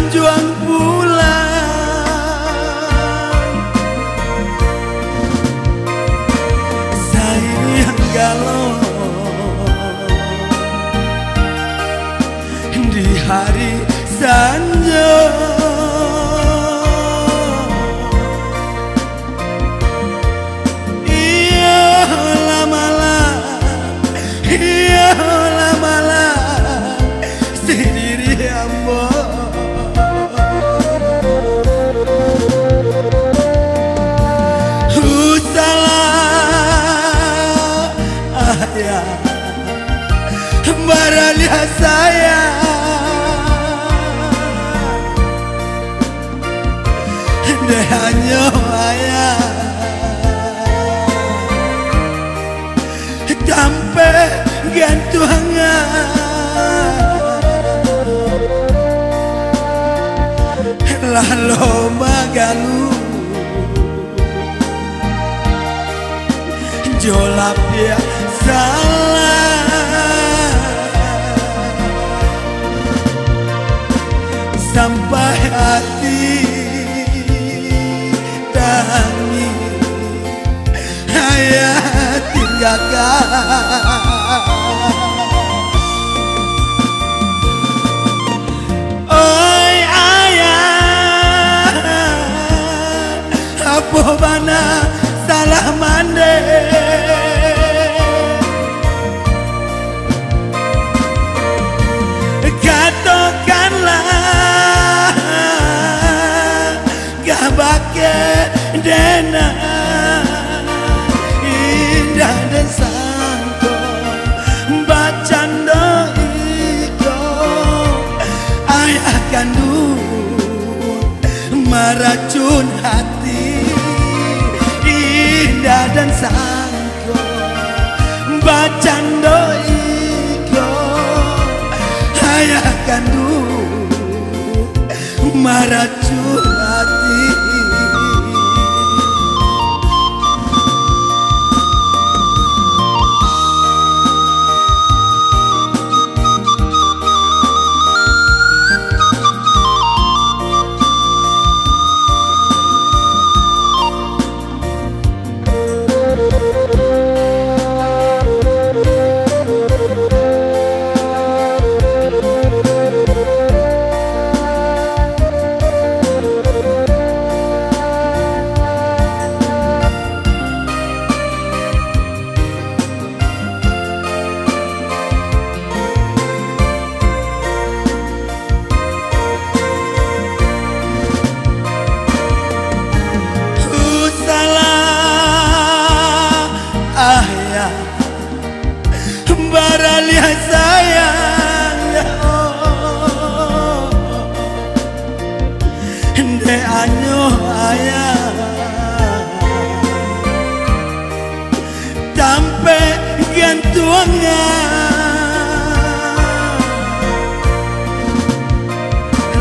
juang pulang. Sayang galau di hari senja, iya lama-lama sendiri ambo. Salah ayah baralia saya deh hanya ayah sampai gantungan lalu magalu jolap ya salah sampai hati tangi ayah tinggalkan. Oi ayah, apa bana salah mande? Katakanlah gak bakal dena indah dan sangko bacando iko ayah kandung meracun hati indah dan sangko bacando iko ayah kandung meracun hati. Baralia sayang ya oh, de anyo ayah sampai gantungan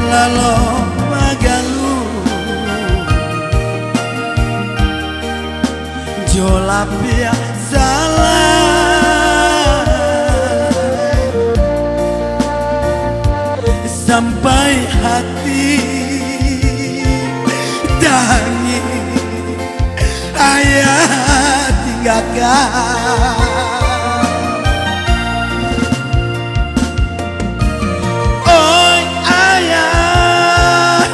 lalu magalu jolap ya salah sampai hati tangi ayah tinggalkan. Oi ayah,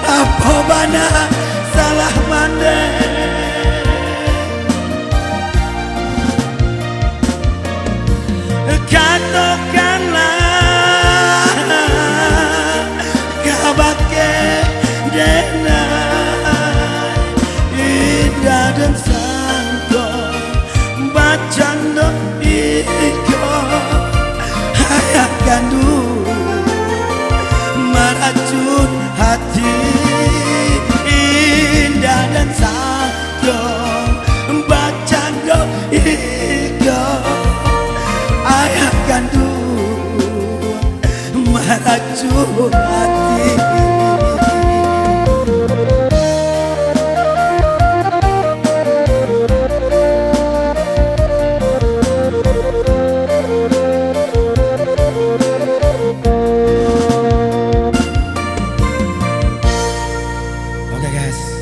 apa bana salah mande? Katakanlah indah dan sangko bacando iko ayah kandung meracun hati indah dan sangko bacando iko ayah kandung meracun hati. Oke guys.